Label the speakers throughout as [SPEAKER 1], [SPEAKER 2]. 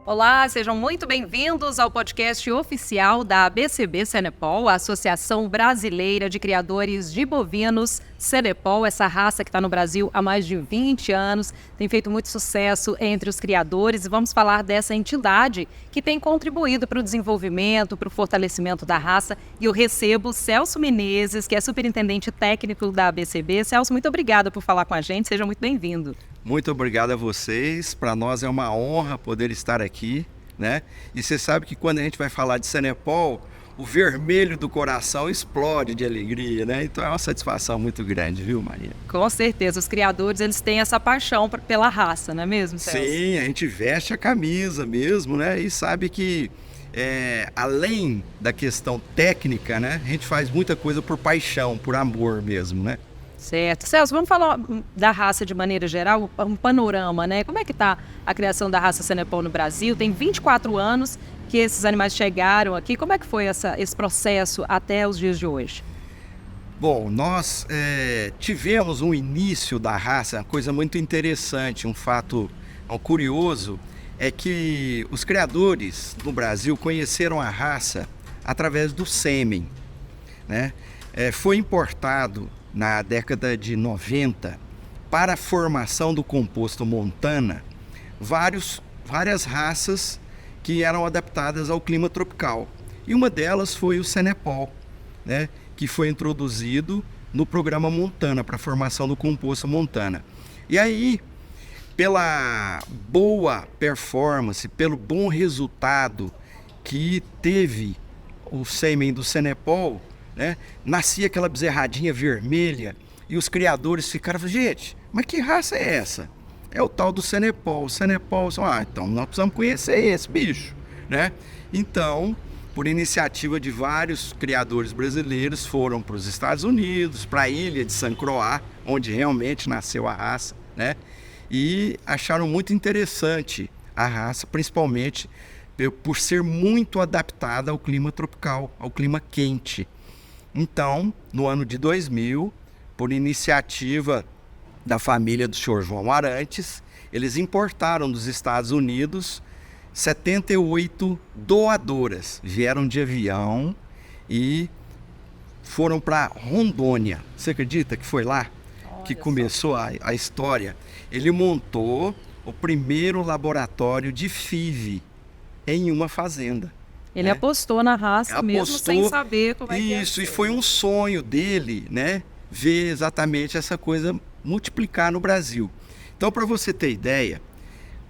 [SPEAKER 1] Olá, sejam muito bem-vindos ao podcast oficial da ABCB Senepol, a Associação Brasileira de Criadores de Bovinos Senepol, essa raça que está no Brasil há mais de 20 anos, tem feito muito sucesso entre os criadores e vamos falar dessa entidade que tem contribuído para o desenvolvimento, para o fortalecimento da raça. E eu recebo Celso Menezes, que é superintendente técnico da ABCB. Celso, muito obrigada por falar com a gente, seja muito bem-vindo.
[SPEAKER 2] Muito obrigado a vocês, para nós é uma honra poder estar aqui, né? E você sabe que quando a gente vai falar de Senepol, o vermelho do coração explode de alegria, né? Então é uma satisfação muito grande, viu, Maria?
[SPEAKER 1] Com certeza, os criadores eles têm essa paixão pela raça, não é mesmo, Celso?
[SPEAKER 2] Sim, a gente veste a camisa mesmo, né? E sabe que além da questão técnica, né? A gente faz muita coisa por paixão, por amor mesmo, né?
[SPEAKER 1] Certo. Celso, vamos falar da raça de maneira geral, um panorama, né? Como é que está a criação da raça Senepol no Brasil? Tem 24 anos que esses animais chegaram aqui. Como é que foi esse processo até os dias de hoje?
[SPEAKER 2] Bom, nós tivemos um início da raça, uma coisa muito interessante, um fato curioso, é que os criadores no Brasil conheceram a raça através do sêmen, né? Foi importado na década de 90, para a formação do composto Montana, várias raças que eram adaptadas ao clima tropical. E uma delas foi o Senepol, né, que foi introduzido no programa Montana, para a formação do composto Montana. E aí, pela boa performance, pelo bom resultado que teve o sêmen do Senepol, né? Nascia aquela bezerradinha vermelha e os criadores ficaram, gente, mas que raça é essa? É o tal do Senepol. O Senepol, então nós precisamos conhecer esse bicho, né? Então, por iniciativa de vários criadores brasileiros, foram para os Estados Unidos, para a ilha de San Croix, onde realmente nasceu a raça, né? E acharam muito interessante a raça, principalmente por ser muito adaptada ao clima tropical, ao clima quente. Então, no ano de 2000, por iniciativa da família do senhor João Arantes, eles importaram dos Estados Unidos 78 doadoras. Vieram de avião e foram para Rondônia. Você acredita que foi lá que começou a história? Ele montou o primeiro laboratório de FIV em uma fazenda.
[SPEAKER 1] Ele apostou na raça mesmo sem saber como é que é.
[SPEAKER 2] Isso, e foi um sonho dele, né? Ver exatamente essa coisa multiplicar no Brasil. Então, para você ter ideia,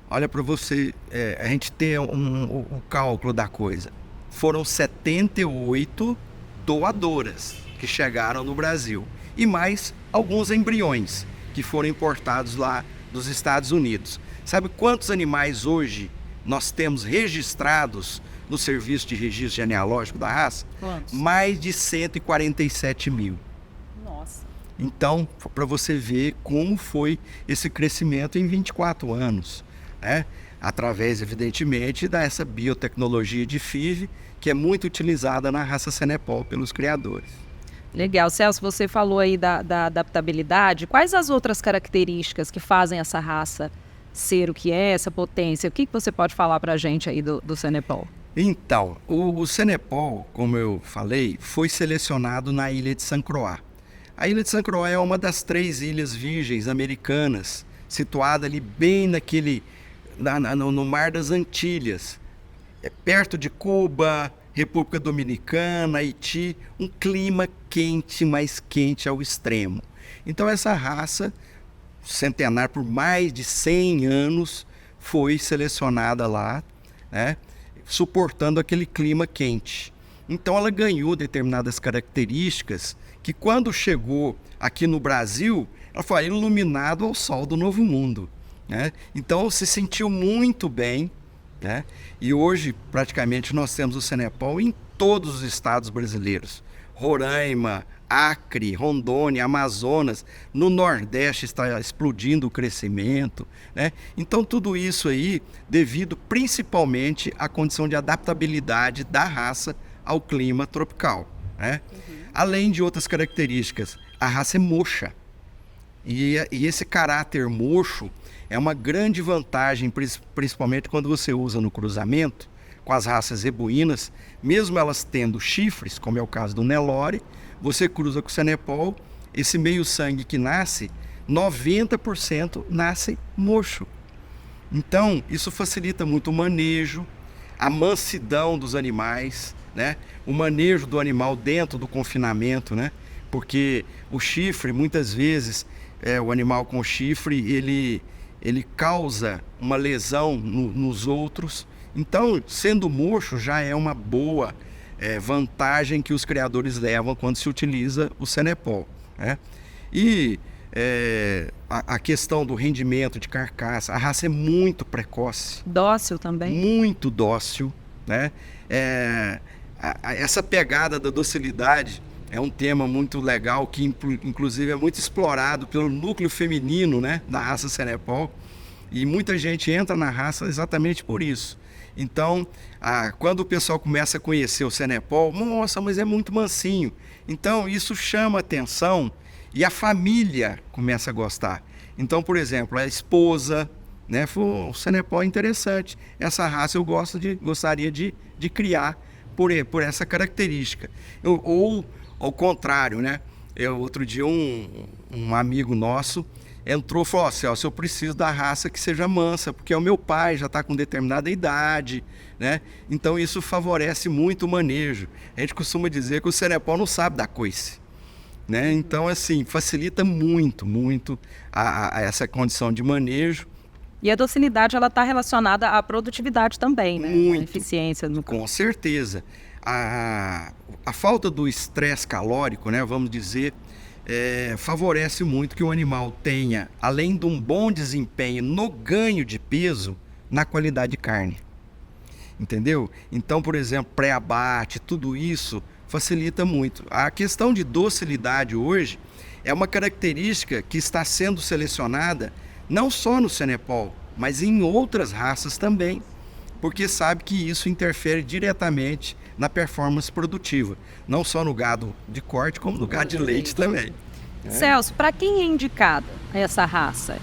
[SPEAKER 2] olha para você, a gente ter o cálculo da coisa. Foram 78 doadoras que chegaram no Brasil. E mais alguns embriões que foram importados lá dos Estados Unidos. Sabe quantos animais hoje nós temos registrados no Serviço de Registro Genealógico da raça?
[SPEAKER 1] Quantos?
[SPEAKER 2] Mais de 147 mil.
[SPEAKER 1] Nossa.
[SPEAKER 2] Então, para você ver como foi esse crescimento em 24 anos, né? Através, evidentemente, dessa biotecnologia de FIV, que é muito utilizada na raça Senepol pelos criadores.
[SPEAKER 1] Legal. Celso, você falou aí da adaptabilidade. Quais as outras características que fazem essa raça ser o que é, essa potência? O que você pode falar para a gente aí do Senepol?
[SPEAKER 2] Então, o Senepol, como eu falei, foi selecionado na ilha de San Croix. A ilha de San Croix é uma das 3 ilhas virgens americanas, situada ali bem no Mar das Antilhas, perto de Cuba, República Dominicana, Haiti, um clima quente, mais quente ao extremo. Então essa raça, centenária por mais de 100 anos, foi selecionada lá, né? Suportando aquele clima quente. Então ela ganhou determinadas características que quando chegou aqui no Brasil, ela foi iluminado ao sol do Novo Mundo, né? Então se sentiu muito bem, né? E hoje praticamente nós temos o Senepol em todos os estados brasileiros. Roraima, Acre, Rondônia, Amazonas, no Nordeste está explodindo o crescimento, né? Então tudo isso aí devido principalmente à condição de adaptabilidade da raça ao clima tropical, né? Além de outras características, a raça é moxa. E esse caráter mocho é uma grande vantagem, principalmente quando você usa no cruzamento com as raças zebuínas, mesmo elas tendo chifres, como é o caso do Nelore, você cruza com o Senepol, esse meio sangue que nasce, 90% nasce mocho. Então, isso facilita muito o manejo, a mansidão dos animais, né? O manejo do animal dentro do confinamento, né? Porque o chifre, muitas vezes, o animal com chifre, ele causa uma lesão nos outros. Então, sendo mocho, já é uma boa vantagem que os criadores levam quando se utiliza o Senepol, né? E a questão do rendimento de carcaça, a raça é muito precoce.
[SPEAKER 1] Dócil também?
[SPEAKER 2] Muito dócil, né? Essa pegada da docilidade é um tema muito legal, que inclusive é muito explorado pelo núcleo feminino, né, da raça Senepol. E muita gente entra na raça exatamente por isso. Então, quando o pessoal começa a conhecer o Senepol, nossa, mas é muito mansinho. Então, isso chama atenção e a família começa a gostar. Então, por exemplo, a esposa, né, falou, o Senepol é interessante. Essa raça eu gostaria de criar por essa característica. Ou ao contrário, né? Outro dia um amigo nosso entrou e falou, Celso, eu preciso da raça que seja mansa, porque o meu pai já está com determinada idade, né? Então isso favorece muito o manejo. A gente costuma dizer que o Senepol não sabe dar coice, né? Então, assim, facilita muito, muito a essa condição de manejo.
[SPEAKER 1] E a docilidade, ela está relacionada à produtividade também, né?
[SPEAKER 2] Muito,
[SPEAKER 1] a eficiência no campo.
[SPEAKER 2] Com certeza. A falta do estresse calórico, né, vamos dizer, favorece muito que o animal tenha, além de um bom desempenho no ganho de peso, na qualidade de carne. Entendeu? Então, por exemplo, pré-abate, tudo isso facilita muito. A questão de docilidade hoje é uma característica que está sendo selecionada não só no Senepol, mas em outras raças também, porque sabe que isso interfere diretamente na performance produtiva, não só no gado de corte, como no gado de leite também.
[SPEAKER 1] Celso, para quem é indicada essa raça?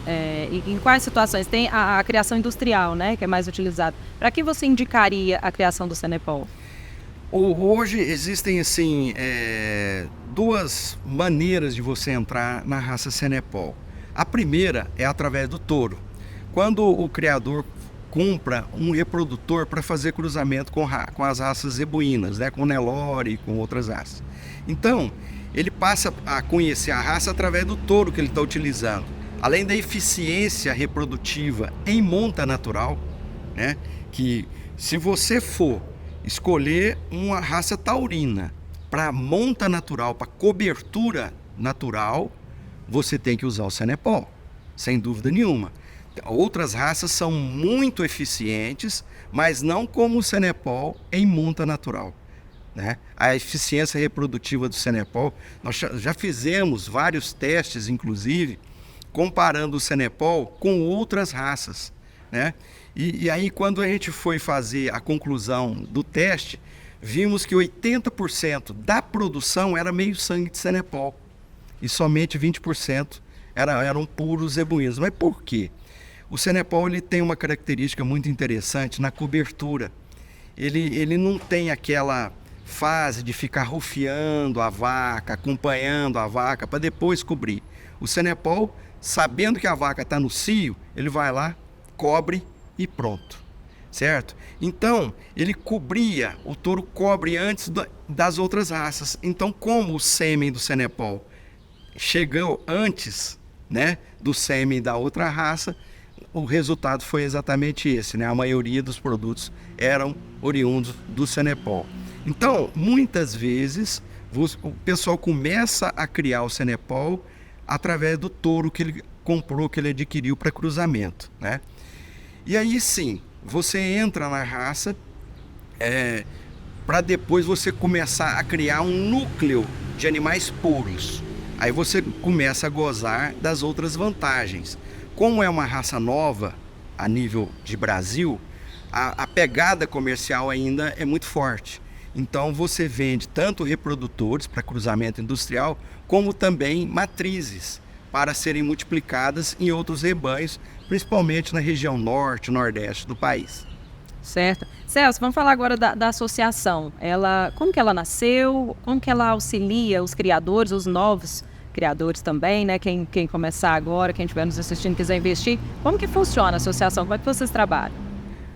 [SPEAKER 1] Em quais situações? Tem a criação industrial, né, que é mais utilizada. Para que você indicaria a criação do Senepol?
[SPEAKER 2] Hoje existem assim, duas maneiras de você entrar na raça Senepol. A primeira é através do touro. Quando o criador compra um reprodutor para fazer cruzamento com as raças zebuínas, né, com Nelore e com outras raças. Então, ele passa a conhecer a raça através do touro que ele está utilizando. Além da eficiência reprodutiva em monta natural, né, que se você for escolher uma raça taurina para monta natural, para cobertura natural, você tem que usar o Senepol, sem dúvida nenhuma. Outras raças são muito eficientes, mas não como o Senepol em monta natural, né? A eficiência reprodutiva do Senepol, nós já fizemos vários testes, inclusive, comparando o Senepol com outras raças, né? E aí, quando a gente foi fazer a conclusão do teste, vimos que 80% da produção era meio sangue de Senepol e somente 20% eram puros zebuínos. Mas por quê? O Senepol ele tem uma característica muito interessante na cobertura. Ele não tem aquela fase de ficar rufiando a vaca, acompanhando a vaca para depois cobrir. O Senepol, sabendo que a vaca está no cio, ele vai lá, cobre e pronto, certo? Então, ele cobria, o touro cobre antes das outras raças. Então, como o sêmen do Senepol chegou antes, né, do sêmen da outra raça, o resultado foi exatamente esse, né? A maioria dos produtos eram oriundos do Senepol. Então, muitas vezes, o pessoal começa a criar o Senepol através do touro que ele comprou, que ele adquiriu para cruzamento, né? E aí sim, você entra na raça para depois você começar a criar um núcleo de animais puros. Aí você começa a gozar das outras vantagens. Como é uma raça nova a nível de Brasil, a pegada comercial ainda é muito forte. Então você vende tanto reprodutores para cruzamento industrial, como também matrizes para serem multiplicadas em outros rebanhos, principalmente na região norte, nordeste do país.
[SPEAKER 1] Certo. Celso, vamos falar agora da associação. Como que ela nasceu, como que ela auxilia os criadores, os novos criadores também, né? Quem começar agora, quem estiver nos assistindo quiser investir, como que funciona a associação? Como é que vocês trabalham?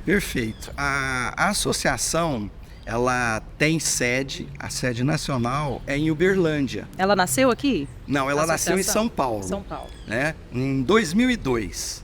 [SPEAKER 2] Perfeito. A associação, ela tem sede, a sede nacional é em Uberlândia.
[SPEAKER 1] Ela nasceu aqui?
[SPEAKER 2] Não, ela nasceu em São Paulo.
[SPEAKER 1] São Paulo.
[SPEAKER 2] Né? Em 2002.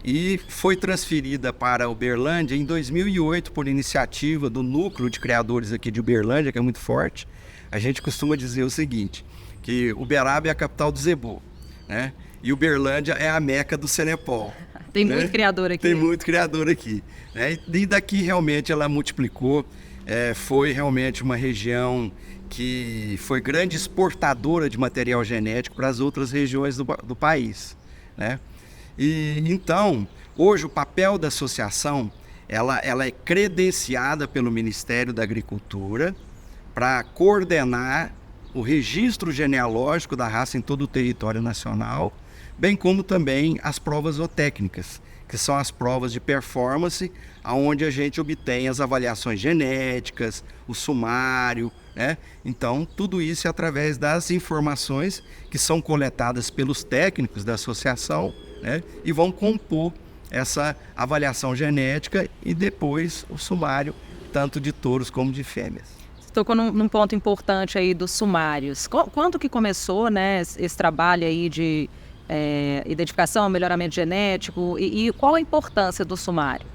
[SPEAKER 2] E foi transferida para Uberlândia em 2008 por iniciativa do núcleo de criadores aqui de Uberlândia, que é muito forte. A gente costuma dizer o seguinte, que Uberaba é a capital do zebu, né? E Uberlândia é a meca do Cenepol.
[SPEAKER 1] Tem muito criador aqui.
[SPEAKER 2] Tem muito criador aqui. Né? E daqui realmente ela multiplicou. Foi realmente uma região que foi grande exportadora de material genético para as outras regiões do país. Né? E então, hoje o papel da associação, ela é credenciada pelo Ministério da Agricultura para coordenar o registro genealógico da raça em todo o território nacional, bem como também as provas zootécnicas, que são as provas de performance, onde a gente obtém as avaliações genéticas, o sumário, né? Então, tudo isso é através das informações que são coletadas pelos técnicos da associação, né? E vão compor essa avaliação genética e depois o sumário, tanto de touros como de fêmeas.
[SPEAKER 1] Tocou num ponto importante aí dos sumários. Quando que começou, né, esse trabalho aí de identificação, melhoramento genético e qual a importância do sumário?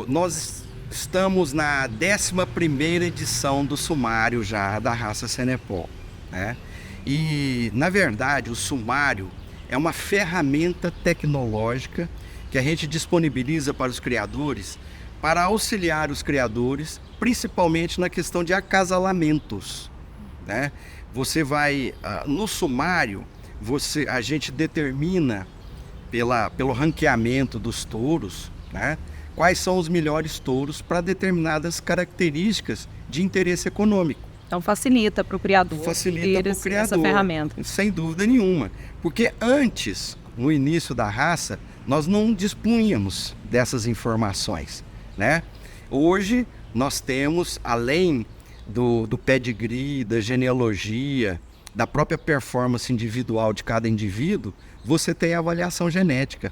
[SPEAKER 2] Nós estamos na 11ª edição do sumário já da raça Cenepol, né? E, na verdade, o sumário é uma ferramenta tecnológica que a gente disponibiliza para os criadores para auxiliar os criadores, principalmente na questão de acasalamentos, né? Você vai, no sumário, a gente determina pelo ranqueamento dos touros, né, quais são os melhores touros para determinadas características de interesse econômico.
[SPEAKER 1] Então facilita para o criador.
[SPEAKER 2] Facilita para o criador,
[SPEAKER 1] essa ferramenta.
[SPEAKER 2] sem dúvida nenhuma. Porque antes, no início da raça, nós não dispunhamos dessas informações, né? Hoje nós temos, além do pedigree, da genealogia, da própria performance individual de cada indivíduo, você tem a avaliação genética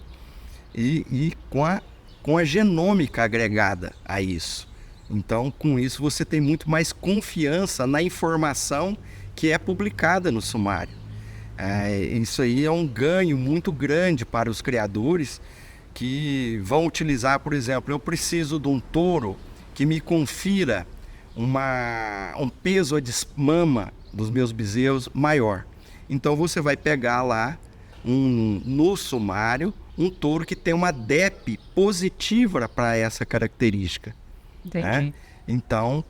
[SPEAKER 2] e com a genômica agregada a isso. Então, com isso, você tem muito mais confiança na informação que é publicada no sumário. Isso aí é um ganho muito grande para os criadores que vão utilizar, por exemplo, eu preciso de um touro que me confira um peso de mama dos meus bezerros maior. Então você vai pegar lá no sumário um touro que tem uma DEP positiva para essa característica.
[SPEAKER 1] Entendi.
[SPEAKER 2] Né? Então,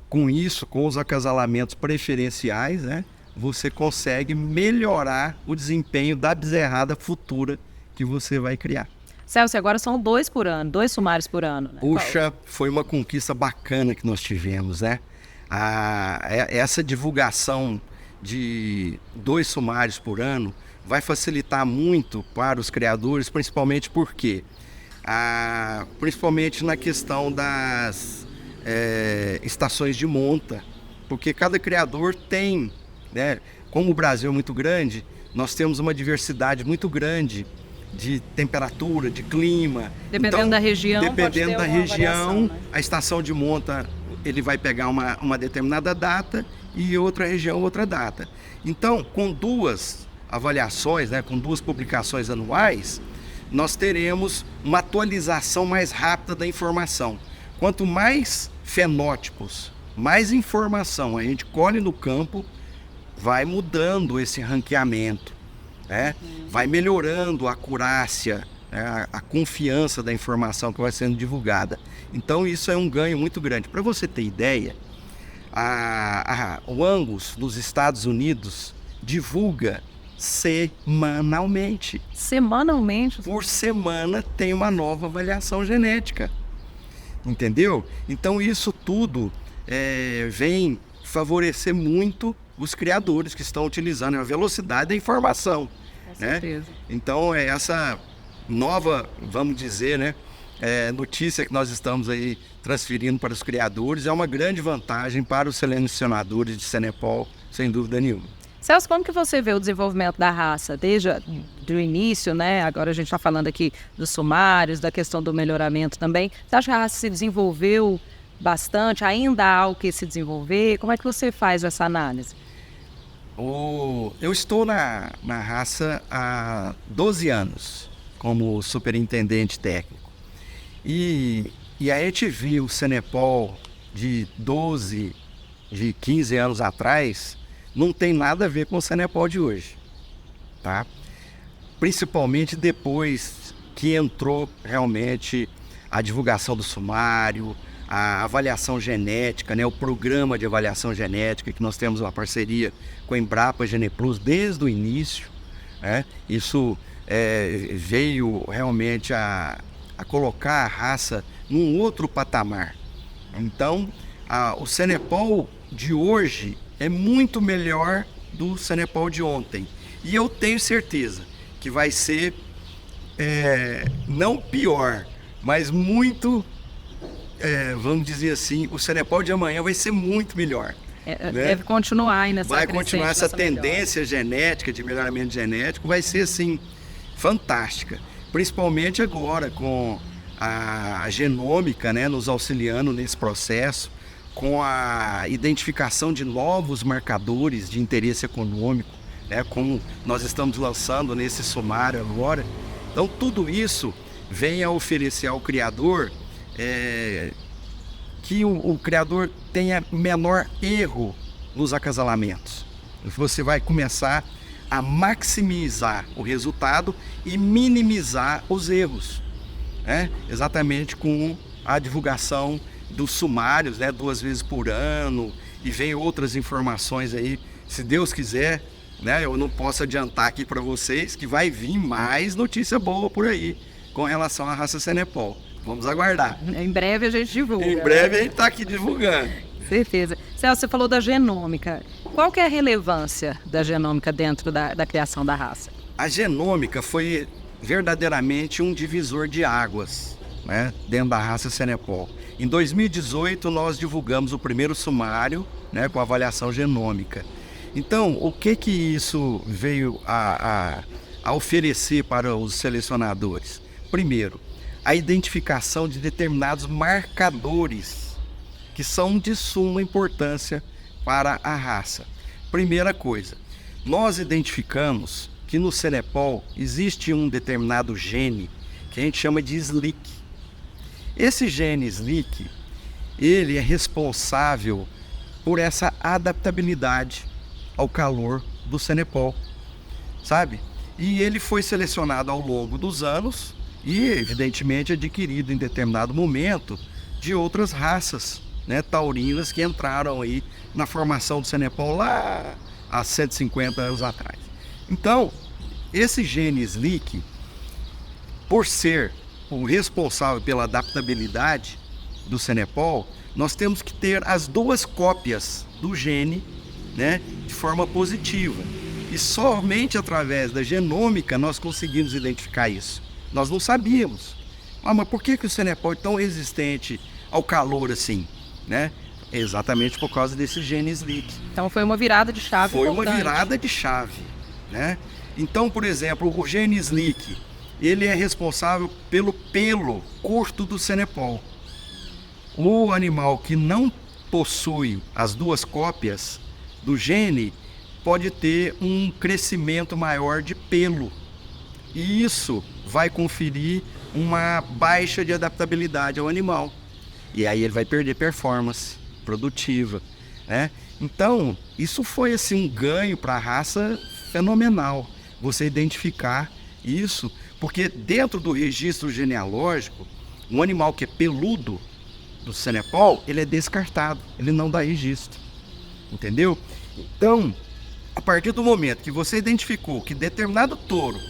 [SPEAKER 2] com isso, com os acasalamentos preferenciais, né, você consegue melhorar o desempenho da bezerrada futura que você vai criar.
[SPEAKER 1] Celso, agora são 2 por ano, 2 sumários por ano, né?
[SPEAKER 2] Puxa, foi uma conquista bacana que nós tivemos, né? Essa divulgação de 2 sumários por ano vai facilitar muito para os criadores, principalmente porque, principalmente na questão das estações de monta, porque cada criador tem, né? Como o Brasil é muito grande, nós temos uma diversidade muito grande de temperatura, de clima.
[SPEAKER 1] Dependendo
[SPEAKER 2] então,
[SPEAKER 1] da região,
[SPEAKER 2] dependendo da região,
[SPEAKER 1] variação, né?
[SPEAKER 2] A estação de monta, ele vai pegar uma determinada data e outra região, outra data. Então, com 2 avaliações, né, com 2 publicações anuais, nós teremos uma atualização mais rápida da informação. Quanto mais fenótipos, mais informação a gente colhe no campo, vai mudando esse ranqueamento, né? Vai melhorando a acurácia, né? A confiança da informação que vai sendo divulgada. Então isso é um ganho muito grande. Para você ter ideia, o Angus nos Estados Unidos divulga semanalmente.
[SPEAKER 1] Semanalmente?
[SPEAKER 2] Por semana tem uma nova avaliação genética. Entendeu? Então isso tudo vem favorecer muito os criadores que estão utilizando a velocidade da informação.
[SPEAKER 1] Com
[SPEAKER 2] né?
[SPEAKER 1] certeza.
[SPEAKER 2] Então, essa nova, vamos dizer, né, notícia que nós estamos aí transferindo para os criadores é uma grande vantagem para os selecionadores de Senepol, sem dúvida nenhuma.
[SPEAKER 1] Celso, como que você vê o desenvolvimento da raça desde o início, né? Agora a gente está falando aqui dos sumários, da questão do melhoramento também. Você acha que a raça se desenvolveu bastante? Ainda há o que se desenvolver? Como é que você faz essa análise?
[SPEAKER 2] Eu estou na raça há 12 anos como superintendente técnico. E aí a gente viu o Senepol de 15 anos atrás, não tem nada a ver com o Senepol de hoje, tá? Principalmente depois que entrou realmente a divulgação do sumário, a avaliação genética, né, o programa de avaliação genética, que nós temos uma parceria com a Embrapa Geneplus desde o início, né? Isso veio realmente a colocar a raça num outro patamar. Então, o Senepol de hoje é muito melhor do Senepol de ontem. E eu tenho certeza que vai ser, não pior, mas muito, vamos dizer assim, o Senepol de amanhã vai ser muito melhor. Né?
[SPEAKER 1] Deve continuar aí nessa
[SPEAKER 2] Vai continuar essa tendência
[SPEAKER 1] melhora.
[SPEAKER 2] genética, de melhoramento genético, vai ser assim, fantástica. Principalmente agora com a genômica, né, nos auxiliando nesse processo, com a identificação de novos marcadores de interesse econômico, né, como nós estamos lançando nesse sumário agora. Então tudo isso vem a oferecer ao criador que o criador tenha menor erro nos acasalamentos. Você vai começar a maximizar o resultado e minimizar os erros, né? Exatamente com a divulgação dos sumários, né, 2 vezes por ano, e vem outras informações aí, se Deus quiser, né, eu não posso adiantar aqui para vocês que vai vir mais notícia boa por aí com relação à raça Senepol. Vamos aguardar.
[SPEAKER 1] Em breve a gente divulga.
[SPEAKER 2] Em breve a gente está aqui divulgando.
[SPEAKER 1] Certeza. Celso, você falou da genômica. Qual que é a relevância da genômica dentro da criação da raça?
[SPEAKER 2] A genômica foi verdadeiramente um divisor de águas, né, dentro da raça Senepol. Em 2018 nós divulgamos o primeiro sumário, né, com avaliação genômica. Então, o que isso veio a oferecer para os selecionadores? Primeiro, a identificação de determinados marcadores que são de suma importância para a raça. Primeira coisa, nós identificamos que no Senepol existe um determinado gene que a gente chama de SLIC. Esse gene SLIC, ele é responsável por essa adaptabilidade ao calor do Senepol, sabe? E ele foi selecionado ao longo dos anos e, evidentemente, adquirido em determinado momento de outras raças, né, taurinas que entraram aí na formação do Senepol lá há 150 anos atrás. Então, esse gene SLIC, por ser o responsável pela adaptabilidade do Senepol, nós temos que ter as 2 cópias do gene, né, de forma positiva. E somente através da genômica nós conseguimos identificar isso. Nós não sabíamos. Mas por que o Senepol é tão resistente ao calor assim, né? Exatamente por causa desse gene SLIC.
[SPEAKER 1] Então foi uma virada de chave.
[SPEAKER 2] Foi
[SPEAKER 1] importante.
[SPEAKER 2] uma virada de chave, né? Então, por exemplo, o gene SLIC, ele é responsável pelo pelo curto do Senepol. O animal que não possui as 2 cópias do gene pode ter um crescimento maior de pelo. E isso vai conferir uma baixa de adaptabilidade ao animal. E aí ele vai perder performance produtiva, né? Então, isso foi assim um ganho para a raça fenomenal. Você identificar isso, porque dentro do registro genealógico, um animal que é peludo do Senepol, ele é descartado, ele não dá registro, entendeu? Então, a partir do momento que você identificou que determinado touro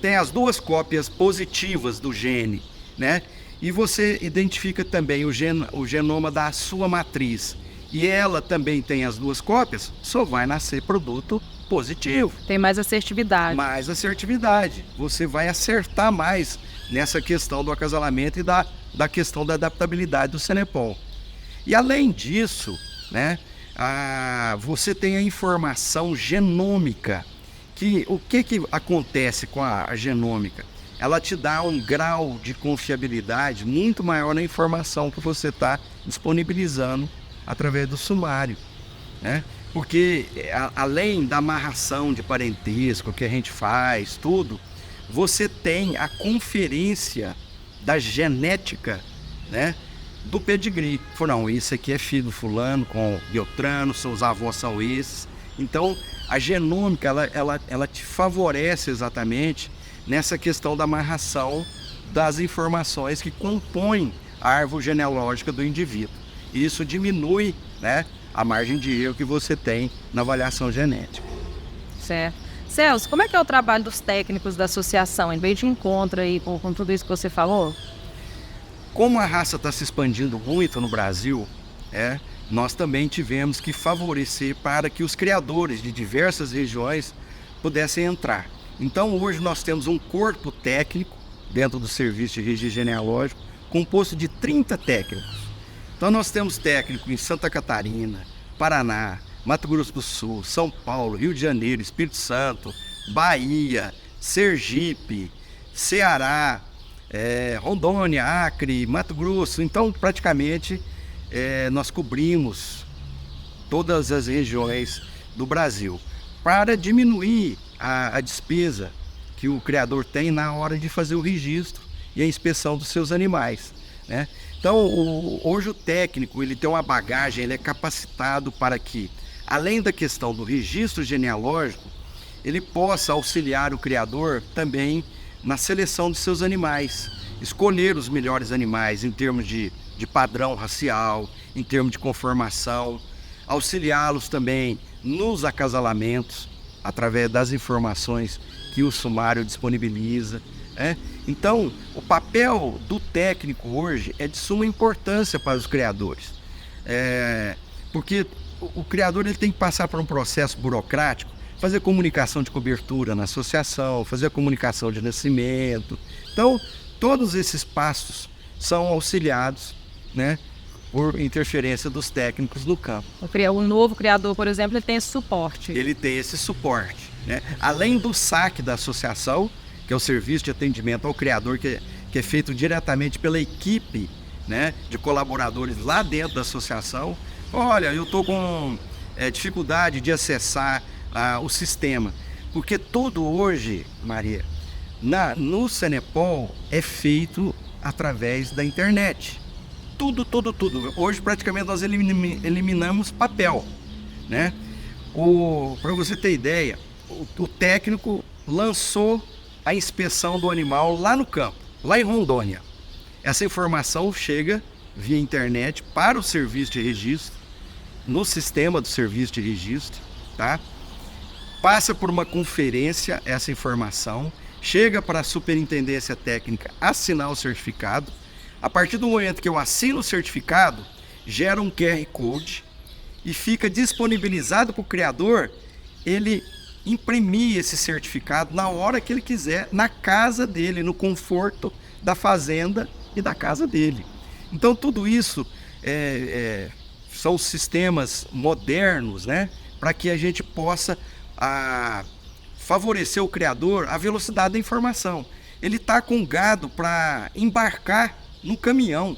[SPEAKER 2] tem as 2 cópias positivas do gene, né? E você identifica também o genoma da sua matriz, e ela também tem as 2 cópias, só vai nascer produto positivo.
[SPEAKER 1] Tem mais assertividade.
[SPEAKER 2] Mais assertividade. Você vai acertar mais nessa questão do acasalamento e da questão da adaptabilidade do Cenepol. E além disso, né, você tem a informação genômica. O que acontece com a genômica? Ela te dá um grau de confiabilidade muito maior na informação que você está disponibilizando através do sumário, né? Porque além da amarração de parentesco que a gente faz, tudo, você tem a conferência da genética, né, do pedigree. Não, isso aqui é filho do fulano com Beltrano, seus avós são esses. Então, a genômica, ela te favorece exatamente nessa questão da amarração das informações que compõem a árvore genealógica do indivíduo. E isso diminui, né, a margem de erro que você tem na avaliação genética.
[SPEAKER 1] Certo. Celso, como é que é o trabalho dos técnicos da associação? Ele veio de encontro aí com tudo isso que você falou?
[SPEAKER 2] Como a raça está se expandindo muito no Brasil, nós também tivemos que favorecer para que os criadores de diversas regiões pudessem entrar. Então hoje nós temos um corpo técnico dentro do serviço de registro genealógico composto de 30 técnicos. Então nós temos técnico em Santa Catarina, Paraná, Mato Grosso do Sul, São Paulo, Rio de Janeiro, Espírito Santo, Bahia, Sergipe, Ceará, Rondônia, Acre, Mato Grosso. Então praticamente nós cobrimos todas as regiões do Brasil para diminuir a despesa que o criador tem na hora de fazer o registro e a inspeção dos seus animais, né? Então hoje o técnico ele tem uma bagagem, ele é capacitado para que, além da questão do registro genealógico, ele possa auxiliar o criador também na seleção de seus animais, escolher os melhores animais em termos de padrão racial, em termos de conformação, auxiliá-los também nos acasalamentos, através das informações que o sumário disponibiliza. Então, o papel do técnico hoje é de suma importância para os criadores, porque o criador ele tem que passar por um processo burocrático, fazer comunicação de cobertura na associação, fazer a comunicação de nascimento. Então, todos esses passos são auxiliados, né, por interferência dos técnicos no campo.
[SPEAKER 1] O novo criador, por exemplo, ele tem esse suporte.
[SPEAKER 2] Ele tem esse suporte, né? Além do SAC da associação, que é o serviço de atendimento ao criador, que é feito diretamente pela equipe, né, de colaboradores lá dentro da associação. Olha, eu estou com dificuldade de acessar o sistema, porque tudo hoje, Maria, no Cenepol é feito através da internet. Tudo. Hoje praticamente nós eliminamos papel, né? Para você ter ideia, o técnico lançou a inspeção do animal lá no campo, lá em Rondônia. Essa informação chega via internet para o serviço de registro, no sistema do serviço de registro, tá? Passa por uma conferência essa informação, chega para a superintendência técnica assinar o certificado. A partir do momento que eu assino o certificado, gera um QR Code e fica disponibilizado para o criador ele imprimir esse certificado na hora que ele quiser, na casa dele, no conforto da fazenda e da casa dele. Então tudo isso são sistemas modernos, né, para que a gente possa favorecer o criador a velocidade da informação. Ele está com gado para embarcar no caminhão,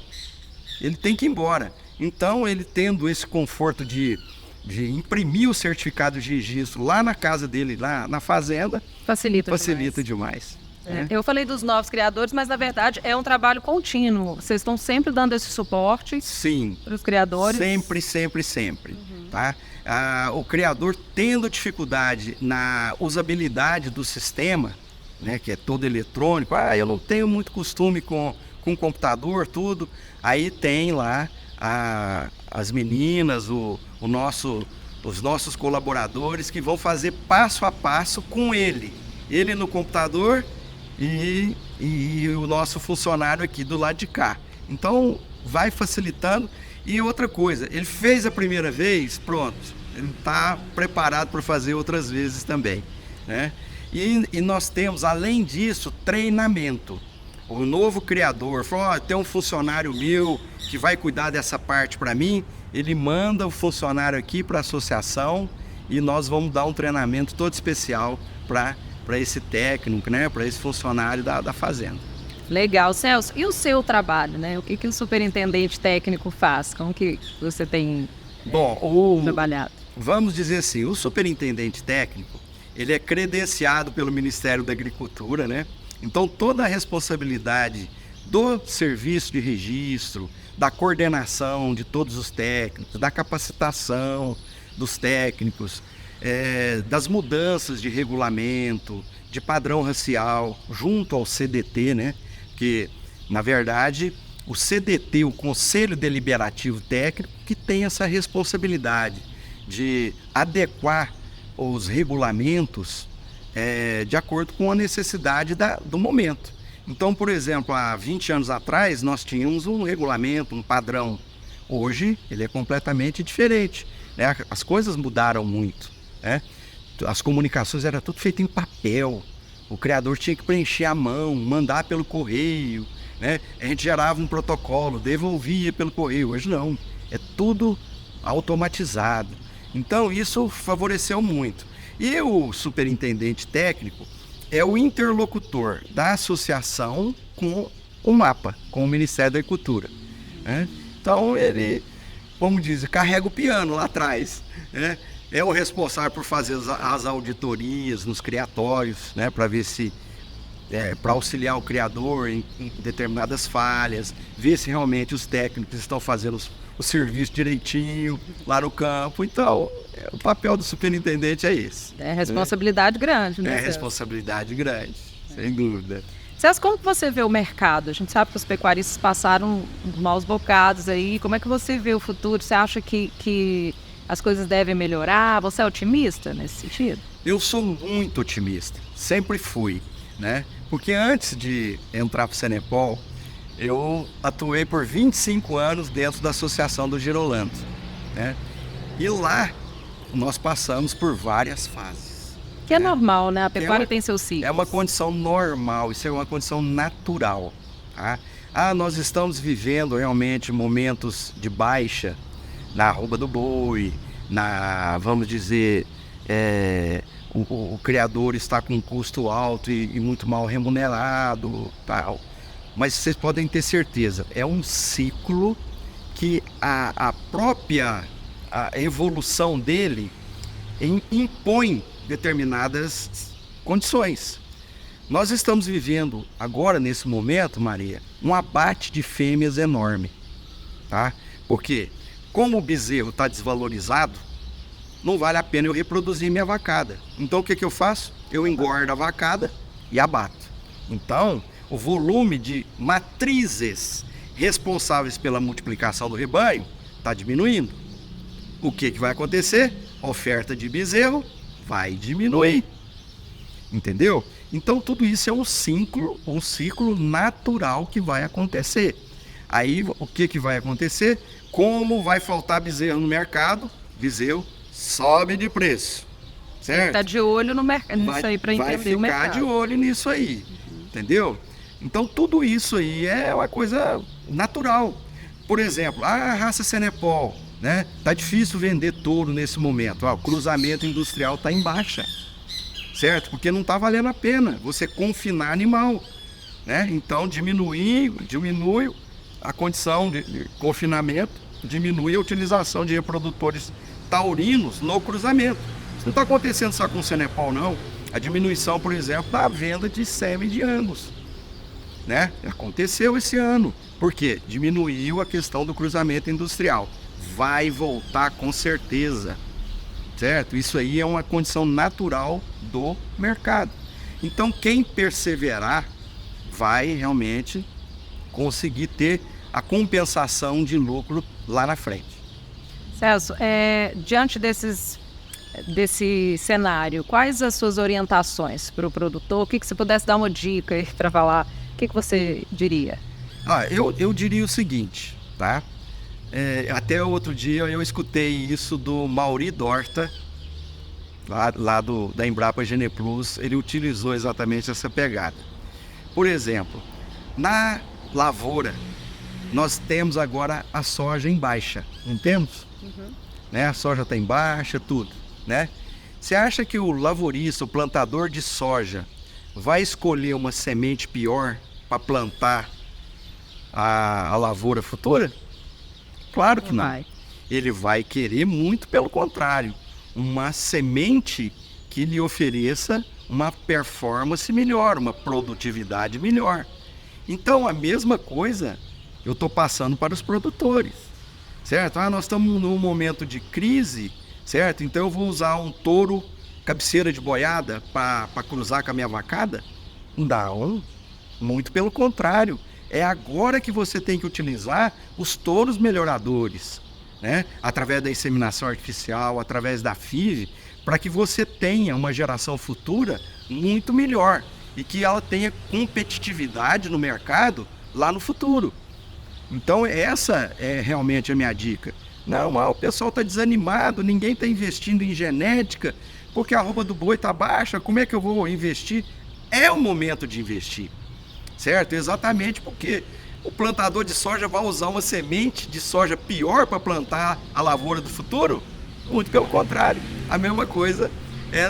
[SPEAKER 2] ele tem que ir embora. Então ele tendo esse conforto de imprimir o certificado de registro lá na casa dele, lá na fazenda, facilita demais.
[SPEAKER 1] Eu falei dos novos criadores, mas na verdade é um trabalho contínuo. Vocês estão sempre dando esse suporte para os criadores?
[SPEAKER 2] Sempre. Tá? O criador tendo dificuldade na usabilidade do sistema, né, que é todo eletrônico, eu não tenho muito costume com computador, tudo, aí tem lá as meninas, os nossos colaboradores que vão fazer passo a passo com ele no computador e o nosso funcionário aqui do lado de cá. Então vai facilitando. E outra coisa, ele fez a primeira vez, pronto, ele está preparado para fazer outras vezes também, né? E nós temos, além disso, treinamento. O novo criador falou, tem um funcionário meu que vai cuidar dessa parte para mim, ele manda o funcionário aqui para a associação e nós vamos dar um treinamento todo especial para esse técnico, né? Para esse funcionário da fazenda.
[SPEAKER 1] Legal, Celso. E o seu trabalho, né? O que o superintendente técnico faz? Como que você tem trabalhado?
[SPEAKER 2] Vamos dizer assim, o superintendente técnico, ele é credenciado pelo Ministério da Agricultura, né? Então toda a responsabilidade do serviço de registro, da coordenação de todos os técnicos, da capacitação dos técnicos, das mudanças de regulamento, de padrão racial, junto ao CDT, né? Que, na verdade, o CDT, o Conselho Deliberativo Técnico, que tem essa responsabilidade de adequar os regulamentos de acordo com a necessidade do momento. Então, por exemplo, há 20 anos atrás, nós tínhamos um regulamento, um padrão. Hoje, ele é completamente diferente, né? As coisas mudaram muito, né? As comunicações eram tudo feito em papel. O criador tinha que preencher à mão, mandar pelo correio, né? A gente gerava um protocolo, devolvia pelo correio. Hoje não, é tudo automatizado. Então isso favoreceu muito. E o superintendente técnico é o interlocutor da associação com o MAPA, com o Ministério da Agricultura, né? Então ele, como diz, carrega o piano lá atrás, né? É o responsável por fazer as auditorias nos criatórios, né? Para ver se, para auxiliar o criador em determinadas falhas, ver se realmente os técnicos estão fazendo o serviço direitinho lá no campo. Então, o papel do superintendente é esse.
[SPEAKER 1] É responsabilidade grande, né?
[SPEAKER 2] É responsabilidade grande, sem dúvida.
[SPEAKER 1] Celso, como que você vê o mercado? A gente sabe que os pecuaristas passaram maus bocados aí. Como é que você vê o futuro? Você acha que as coisas devem melhorar? Você é otimista nesse sentido?
[SPEAKER 2] Eu sou muito otimista, sempre fui, né? Porque antes de entrar para o Senepol, eu atuei por 25 anos dentro da Associação do Girolando, né? E lá nós passamos por várias fases.
[SPEAKER 1] Que é normal, né? A pecuária tem seus ciclos.
[SPEAKER 2] É uma condição normal, isso é uma condição natural, tá? Nós estamos vivendo realmente momentos de baixa na arroba do boi, vamos dizer, o criador está com um custo alto e muito mal remunerado, tal. Mas vocês podem ter certeza, é um ciclo que a própria evolução dele impõe determinadas condições. Nós estamos vivendo agora, nesse momento, Maria, um abate de fêmeas enorme, tá? Porque, como o bezerro está desvalorizado, não vale a pena eu reproduzir minha vacada. Então, o que eu faço? Eu engordo a vacada e abato. Então, o volume de matrizes responsáveis pela multiplicação do rebanho está diminuindo. O que vai acontecer? A oferta de bezerro vai diminuir. Entendeu? Então tudo isso é um ciclo natural que vai acontecer. Aí o que vai acontecer? Como vai faltar bezerro no mercado, bezerro sobe de preço. Certo?
[SPEAKER 1] Tá de olho nisso aí para entender o mercado.
[SPEAKER 2] Vai ficar de olho nisso aí. Entendeu? Então tudo isso aí é uma coisa natural. Por exemplo, a raça Senepol, né? Tá difícil vender touro nesse momento. O cruzamento industrial está em baixa, certo? Porque não está valendo a pena você confinar animal, né? Então diminui a condição de confinamento, diminui a utilização de reprodutores taurinos no cruzamento. Isso não está acontecendo só com o Senepol, não. A diminuição, por exemplo, da venda de sêmen de Angus, né? Aconteceu esse ano. Por quê? Diminuiu a questão do cruzamento industrial. Vai voltar com certeza, certo? Isso aí é uma condição natural do mercado. Então, quem perseverar vai realmente conseguir ter a compensação de lucro lá na frente.
[SPEAKER 1] Celso, diante desse cenário, quais as suas orientações para o produtor? O que você pudesse dar uma dica para falar? O que você diria?
[SPEAKER 2] Eu diria o seguinte, tá? Até outro dia eu escutei isso do Mauri Dorta, lá da Embrapa Geneplus. Ele utilizou exatamente essa pegada. Por exemplo, na lavoura, nós temos agora a soja em baixa, não temos? Né? A soja está em baixa, tudo, né? Você acha que o lavorista, o plantador de soja, vai escolher uma semente pior para plantar a lavoura futura? Claro que não. Ele vai querer, muito pelo contrário, uma semente que lhe ofereça uma performance melhor, uma produtividade melhor. Então, a mesma coisa eu estou passando para os produtores, certo? Nós estamos num momento de crise, certo? Então eu vou usar um touro cabeceira de boiada para cruzar com a minha vacada? Não, muito pelo contrário. É agora que você tem que utilizar os touros melhoradores, né? Através da inseminação artificial, através da FIV, para que você tenha uma geração futura muito melhor e que ela tenha competitividade no mercado lá no futuro. Então essa é realmente a minha dica. Não, o pessoal está desanimado, ninguém está investindo em genética, porque a arroba do boi está baixa, como é que eu vou investir? É o momento de investir, certo? Exatamente porque o plantador de soja vai usar uma semente de soja pior para plantar a lavoura do futuro? Muito pelo contrário, a mesma coisa é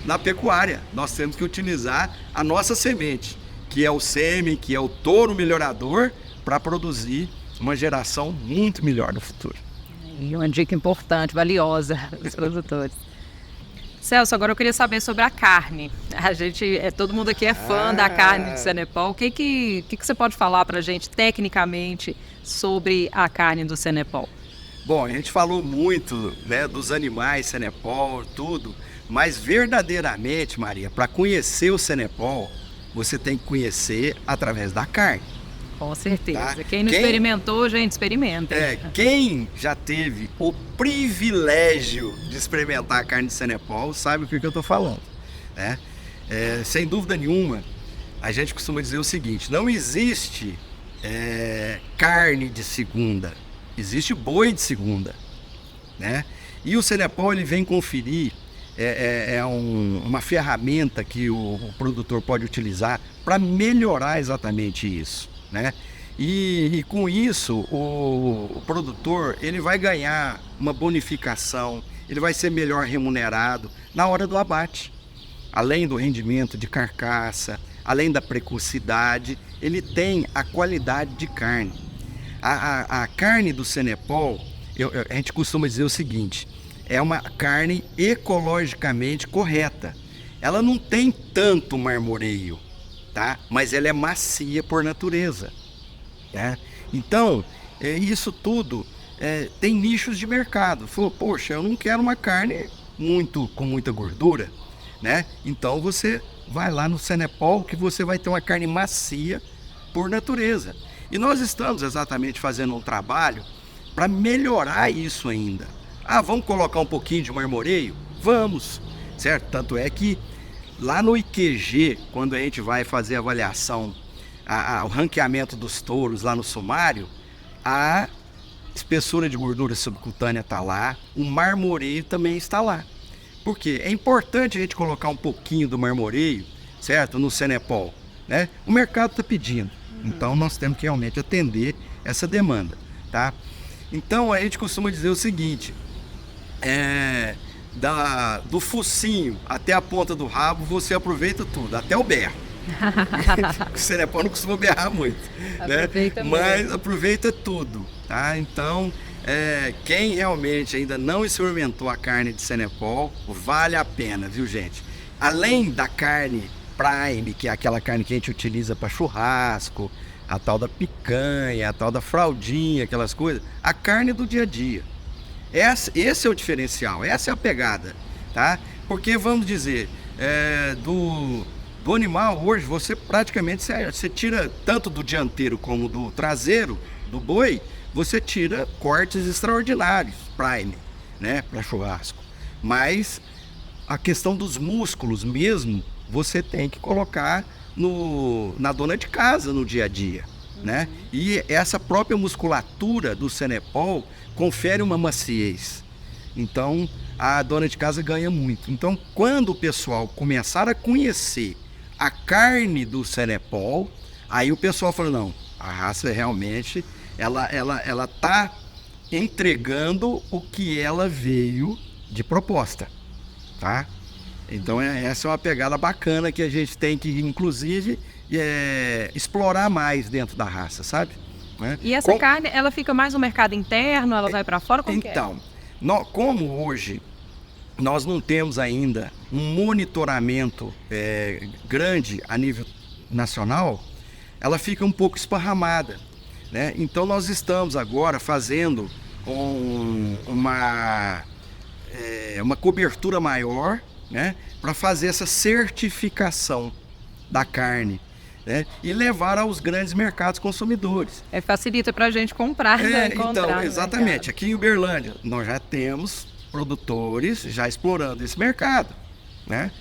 [SPEAKER 2] na pecuária. Nós temos que utilizar a nossa semente, que é o sêmen, que é o touro melhorador, para produzir uma geração muito melhor no futuro.
[SPEAKER 1] E uma dica importante, valiosa para os produtores. Celso, agora eu queria saber sobre a carne. Todo mundo aqui é fã da carne de Senepol. O que você pode falar para a gente tecnicamente sobre a carne do Senepol?
[SPEAKER 2] Bom, a gente falou muito, né, dos animais Senepol, tudo, mas verdadeiramente, Maria, para conhecer o Senepol, você tem que conhecer através da carne.
[SPEAKER 1] Com certeza. Tá? Quem não experimentou, gente, experimenta.
[SPEAKER 2] Quem já teve o privilégio de experimentar a carne de Senepol sabe o que eu estou falando, né? Sem dúvida nenhuma, a gente costuma dizer o seguinte: não existe carne de segunda, existe boi de segunda, né? E o Senepol, ele vem conferir uma ferramenta que o produtor pode utilizar para melhorar exatamente isso, né? E com isso o produtor, ele vai ganhar uma bonificação, ele vai ser melhor remunerado na hora do abate. Além do rendimento de carcaça, além da precocidade, ele tem a qualidade de carne. A carne do Senepol, a gente costuma dizer o seguinte: é uma carne ecologicamente correta. Ela não tem tanto marmoreio, tá? Mas ela é macia por natureza, né? Então, isso tudo tem nichos de mercado. Falou, poxa, eu não quero uma carne com muita gordura, né? Então você vai lá no Senepol, que você vai ter uma carne macia por natureza. E nós estamos exatamente fazendo um trabalho para melhorar isso ainda. Vamos colocar um pouquinho de marmoreio? Vamos, certo? Tanto é que lá no IQG, quando a gente vai fazer a avaliação, o ranqueamento dos touros lá no sumário, a espessura de gordura subcutânea está lá, o marmoreio também está lá. Por quê? É importante a gente colocar um pouquinho do marmoreio, certo? No Senepol, né? O mercado está pedindo, então nós temos que realmente atender essa demanda, tá? Então a gente costuma dizer o seguinte: do focinho até a ponta do rabo, você aproveita tudo, até o berro. O Senepol não costuma berrar muito, né? Mas aproveita tudo, tá? Então, quem realmente ainda não experimentou a carne de Senepol, vale a pena, viu, gente? Além da carne Prime, que é aquela carne que a gente utiliza para churrasco, a tal da picanha, a tal da fraldinha, aquelas coisas, a carne do dia a dia. Esse é o diferencial, essa é a pegada, tá? Porque, vamos dizer, do animal hoje, você praticamente você tira tanto do dianteiro como do traseiro do boi, você tira cortes extraordinários, Prime, né, para churrasco. Mas a questão dos músculos mesmo, você tem que colocar na dona de casa no dia a dia, né? E essa própria musculatura do Senepol confere uma maciez. Então, a dona de casa ganha muito. Então, quando o pessoal começar a conhecer a carne do Senepol, aí o pessoal fala, não, a raça realmente, ela tá entregando o que ela veio de proposta, tá? Então, essa é uma pegada bacana que a gente tem que, inclusive, explorar mais dentro da raça, sabe? Né?
[SPEAKER 1] E essa carne, ela fica mais no mercado interno, ela vai para fora? Como
[SPEAKER 2] então, como hoje nós não temos ainda um monitoramento grande a nível nacional, ela fica um pouco esparramada, né? Então nós estamos agora fazendo uma cobertura maior, né, para fazer essa certificação da carne, né, e levar aos grandes mercados consumidores.
[SPEAKER 1] Facilita para a gente comprar, né?
[SPEAKER 2] Então, exatamente. Aqui em Uberlândia, nós já temos produtores já explorando esse mercado, né?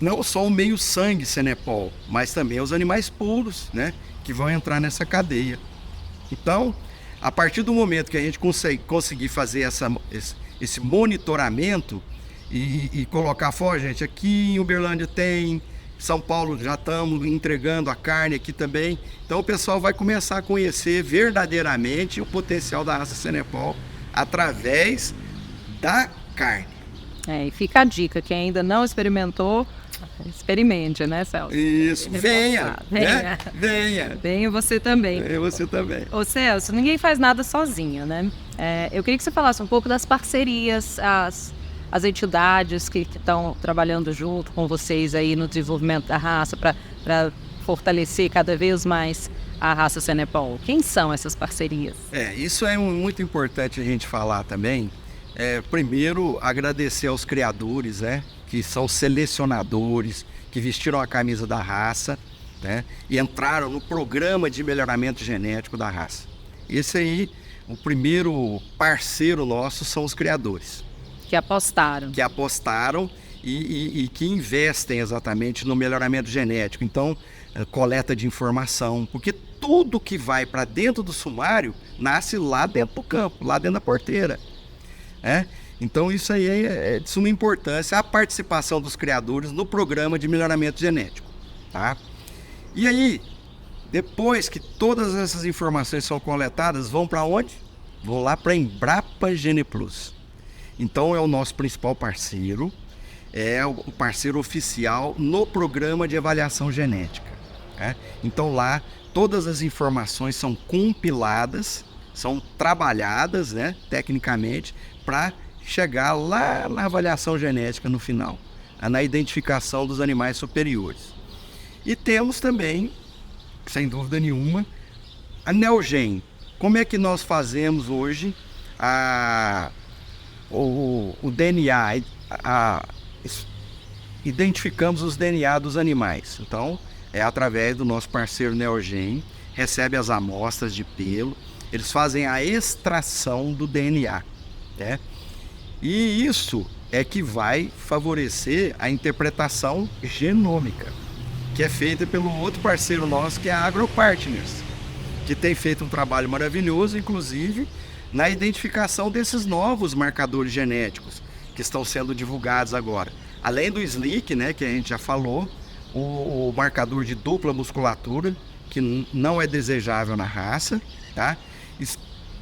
[SPEAKER 2] Não só o meio sangue Senepol, mas também os animais puros, né, que vão entrar nessa cadeia. Então, a partir do momento que a gente conseguir fazer esse monitoramento e colocar fora, gente, aqui em Uberlândia tem, São Paulo já estamos entregando a carne aqui também. Então o pessoal vai começar a conhecer verdadeiramente o potencial da raça Senepol através da carne.
[SPEAKER 1] E fica a dica, quem ainda não experimentou, experimente, né, Celso?
[SPEAKER 2] Isso, venha.
[SPEAKER 1] Venha você também.
[SPEAKER 2] Venha você também.
[SPEAKER 1] Ô Celso, ninguém faz nada sozinho, né? Eu queria que você falasse um pouco das parcerias, as entidades que estão trabalhando junto com vocês aí no desenvolvimento da raça para fortalecer cada vez mais a raça Senepol. Quem são essas parcerias?
[SPEAKER 2] Isso é muito importante a gente falar também. Primeiro, agradecer aos criadores, né, que são selecionadores, que vestiram a camisa da raça, né, e entraram no programa de melhoramento genético da raça. Esse aí, o primeiro parceiro nosso são os criadores.
[SPEAKER 1] Que apostaram.
[SPEAKER 2] Que apostaram e que investem exatamente no melhoramento genético. Então, coleta de informação, porque tudo que vai para dentro do sumário nasce lá dentro do campo, lá dentro da porteira. Então, isso aí é de suma importância, a participação dos criadores no programa de melhoramento genético. Tá? E aí, depois que todas essas informações são coletadas, vão para onde? Vão lá para a Embrapa GenePlus. Então é o nosso principal parceiro, é o parceiro oficial no programa de avaliação genética. Então lá todas as informações são compiladas, são trabalhadas, né, tecnicamente, para chegar lá na avaliação genética no final, na identificação dos animais superiores. E temos também, sem dúvida nenhuma, a Neogen. Como é que nós fazemos hoje o DNA, identificamos os DNA dos animais? Então, é através do nosso parceiro Neogen, recebe as amostras de pelo, eles fazem a extração do DNA, né? E isso é que vai favorecer a interpretação genômica, que é feita pelo outro parceiro nosso, que é a AgroPartners, que tem feito um trabalho maravilhoso, inclusive, na identificação desses novos marcadores genéticos que estão sendo divulgados agora. Além do SLIC, né, que a gente já falou, o marcador de dupla musculatura, que não é desejável na raça, tá?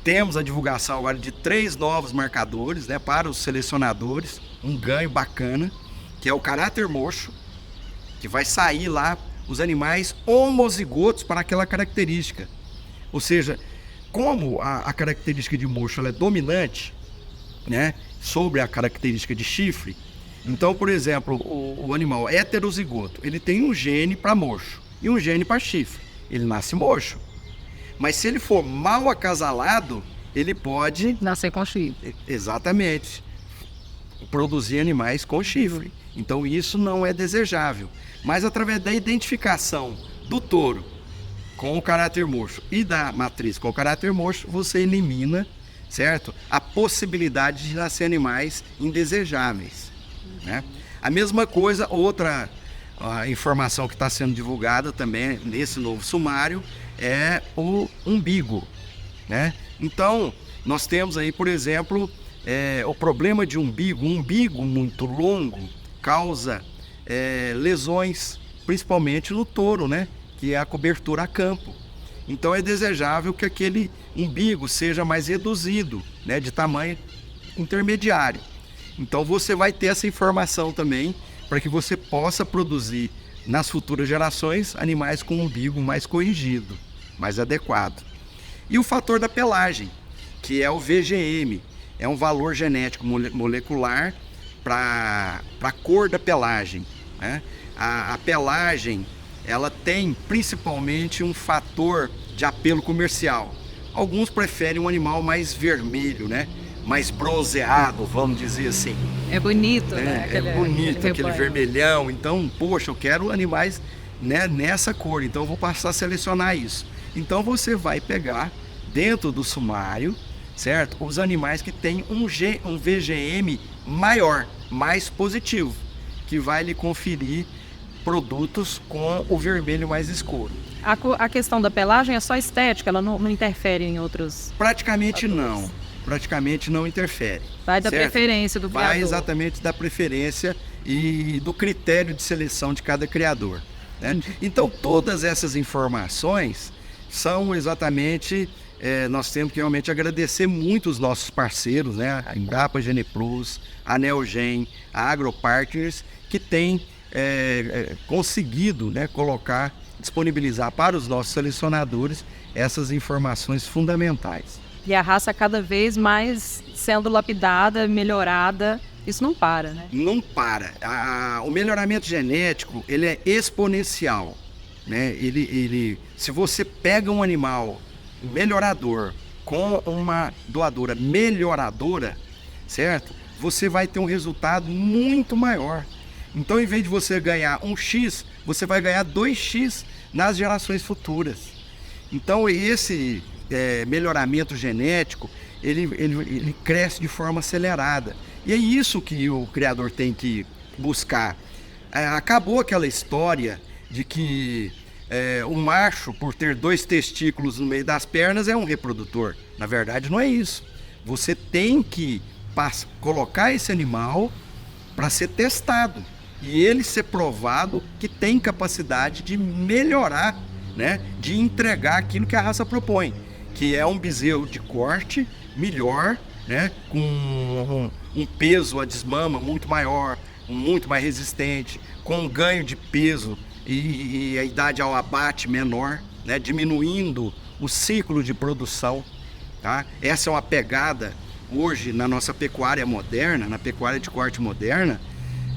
[SPEAKER 2] Temos a divulgação agora de 3 novos marcadores, né, para os selecionadores, um ganho bacana, que é o caráter mocho, que vai sair lá os animais homozigotos para aquela característica. Ou seja, como a característica de mocho ela é dominante, né, sobre a característica de chifre, então, por exemplo, o animal heterozigoto, ele tem um gene para mocho e um gene para chifre. Ele nasce mocho. Mas se ele for mal acasalado, ele pode
[SPEAKER 1] nascer com chifre.
[SPEAKER 2] Exatamente. Produzir animais com chifre. Então isso não é desejável. Mas através da identificação do touro com o caráter mocho e da matriz com o caráter mocho, você elimina, certo, a possibilidade de nascer animais indesejáveis, né? A mesma coisa, a informação que está sendo divulgada também nesse novo sumário é o umbigo, né? Então, nós temos aí, por exemplo, o problema de umbigo. Um umbigo muito longo causa lesões, principalmente no touro, né? Que é a cobertura a campo. Então, é desejável que aquele umbigo seja mais reduzido, né? De tamanho intermediário. Então, você vai ter essa informação também para que você possa produzir nas futuras gerações animais com umbigo mais corrigido, mais adequado. E o fator da pelagem, que é o VGM, é um valor genético molecular para a cor da pelagem, né? A pelagem, ela tem principalmente um fator de apelo comercial. Alguns preferem um animal mais vermelho, né? Mais bronzeado, vamos dizer assim.
[SPEAKER 1] É bonito, né?
[SPEAKER 2] É bonito, aquele vermelhão. Então, poxa, eu quero animais, né, nessa cor, então eu vou passar a selecionar isso. Então você vai pegar dentro do sumário, certo? Os animais que têm um VGM maior, mais positivo, que vai lhe conferir produtos com o vermelho mais escuro.
[SPEAKER 1] A questão da pelagem é só estética, ela não interfere em outros...
[SPEAKER 2] Praticamente não. Praticamente não interfere.
[SPEAKER 1] Vai da
[SPEAKER 2] certo?
[SPEAKER 1] Preferência do criador.
[SPEAKER 2] Vai exatamente da preferência e do critério de seleção de cada criador, né? Então, todas essas informações são exatamente... nós temos que realmente agradecer muito os nossos parceiros, né? A Embrapa Geneplus, a Neogen, a AgroPartners, que têm conseguido, né, disponibilizar para os nossos selecionadores essas informações fundamentais.
[SPEAKER 1] E a raça cada vez mais sendo lapidada, melhorada, isso não para, né?
[SPEAKER 2] Não para. O melhoramento genético, ele é exponencial, né? Se você pega um animal melhorador com uma doadora melhoradora, certo? Você vai ter um resultado muito maior. Então, em vez de você ganhar 1x, você vai ganhar 2x nas gerações futuras. Então, esse melhoramento genético, ele cresce de forma acelerada. E é isso que o criador tem que buscar. Acabou aquela história de que o macho, por ter 2 testículos no meio das pernas, é um reprodutor. Na verdade, não é isso. Você tem que colocar esse animal para ser testado e ele ser provado que tem capacidade de melhorar, né? De entregar aquilo que a raça propõe, que é um bezerro de corte melhor, né? Com um peso a desmama muito maior, muito mais resistente, com um ganho de peso e a idade ao abate menor, né? Diminuindo o ciclo de produção, tá? Essa é uma pegada hoje na nossa pecuária moderna, na pecuária de corte moderna.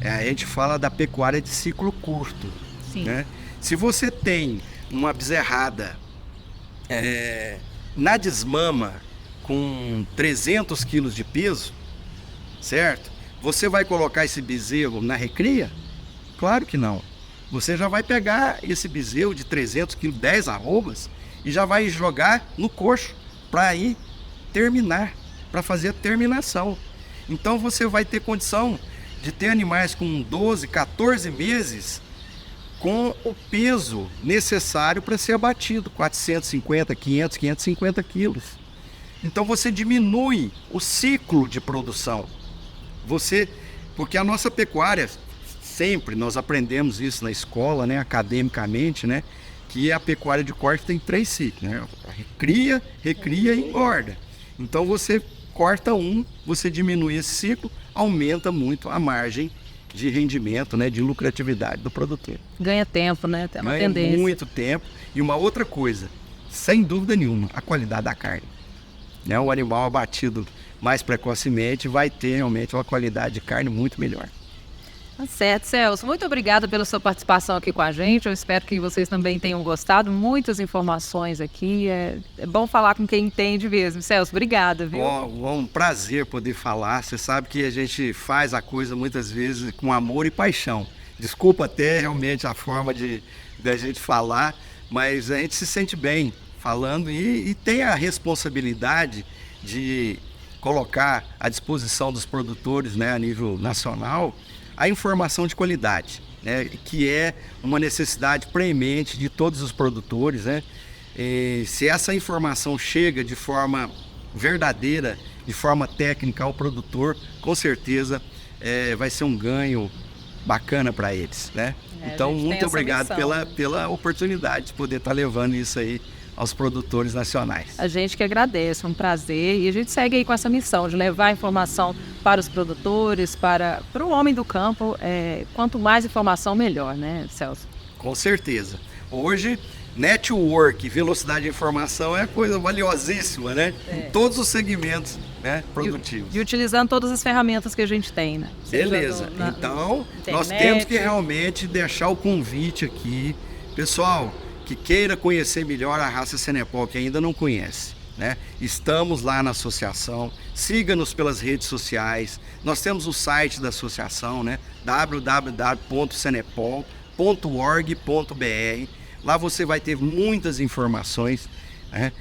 [SPEAKER 2] A gente fala da pecuária de ciclo curto.
[SPEAKER 1] Sim.
[SPEAKER 2] Né? Se você tem uma bezerrada na desmama com 300 quilos de peso, certo? Você vai colocar esse bezerro na recria? Claro que não. Você já vai pegar esse bezerro de 300 quilos, 10 arrobas, e já vai jogar no coxo para ir terminar, para fazer a terminação. Então você vai ter condição de ter animais com 12, 14 meses com o peso necessário para ser abatido, 450, 500, 550 quilos. Então você diminui o ciclo de produção. Porque a nossa pecuária, sempre nós aprendemos isso na escola, né, academicamente, né, que a pecuária de corte tem 3 ciclos, né? Recria e engorda. Então você corta você diminui esse ciclo, aumenta muito a margem de rendimento, né, de lucratividade do produtor.
[SPEAKER 1] Ganha tempo, né? Tem uma
[SPEAKER 2] Ganha
[SPEAKER 1] tendência.
[SPEAKER 2] muito tempo. E uma outra coisa, sem dúvida nenhuma, a qualidade da carne. Né? O animal abatido mais precocemente vai ter realmente uma qualidade de carne muito melhor.
[SPEAKER 1] Tá certo, Celso. Muito obrigada pela sua participação aqui com a gente. Eu espero que vocês também tenham gostado. Muitas informações aqui. É bom falar com quem entende mesmo. Celso, obrigada, viu?
[SPEAKER 2] Um prazer poder falar. Você sabe que a gente faz a coisa muitas vezes com amor e paixão. Desculpa até realmente a forma da gente falar, mas a gente se sente bem falando e tem a responsabilidade de colocar à disposição dos produtores, né, a nível nacional, a informação de qualidade. né, que é uma necessidade premente de todos os produtores, né? E se essa informação chega de forma verdadeira, de forma técnica ao produtor, com certeza vai ser um ganho bacana para eles, né? Então, muito obrigado pela oportunidade de poder estar levando isso aí aos produtores nacionais.
[SPEAKER 1] A gente que agradece, é um prazer, e a gente segue aí com essa missão de levar a informação para os produtores, para o homem do campo. Quanto mais informação, melhor, né, Celso?
[SPEAKER 2] Com certeza. Hoje, network, velocidade de informação é coisa valiosíssima, né? Em todos os segmentos, né, produtivos.
[SPEAKER 1] E utilizando todas as ferramentas que a gente tem, né?
[SPEAKER 2] Beleza. Então, nós temos que realmente deixar o convite aqui. Pessoal, que queira conhecer melhor a raça Senepol, que ainda não conhece, né? Estamos lá na associação, siga-nos pelas redes sociais, nós temos o site da associação, né? www.senepol.org.br. Lá você vai ter muitas informações, né?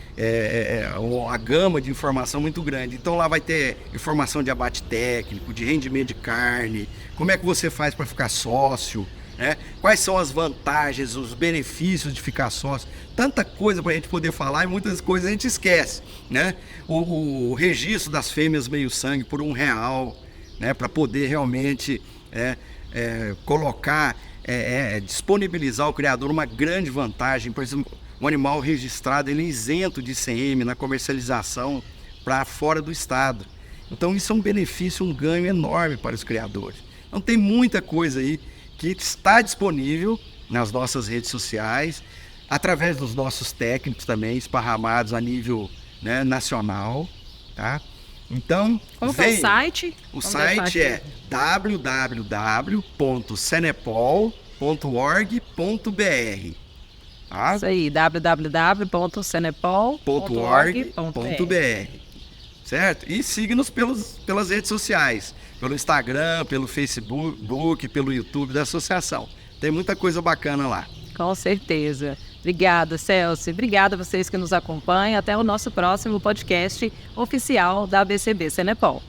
[SPEAKER 2] A gama de informação muito grande. Então lá vai ter informação de abate técnico, de rendimento de carne, como é que você faz para ficar sócio, né? Quais são as vantagens, os benefícios de ficar sócio. Tanta coisa para a gente poder falar e muitas coisas a gente esquece, né? O registro das fêmeas meio sangue por R$1, né? Para poder realmente colocar, disponibilizar ao criador uma grande vantagem. Por exemplo, um animal registrado, ele é isento de ICM na comercialização para fora do estado. Então isso é um benefício, um ganho enorme para os criadores. Então tem muita coisa aí que está disponível nas nossas redes sociais, através dos nossos técnicos também, esparramados a nível, né, nacional, tá? Então,
[SPEAKER 1] qual é o site?
[SPEAKER 2] O site é www.senepol.org.br. Tá?
[SPEAKER 1] Isso aí, www.senepol.org.br.
[SPEAKER 2] Certo? E siga-nos pelas redes sociais, pelo Instagram, pelo Facebook, pelo YouTube da associação. Tem muita coisa bacana lá.
[SPEAKER 1] Com certeza. Obrigada, Celso. Obrigada a vocês que nos acompanham. Até o nosso próximo podcast oficial da ABCB Senepol.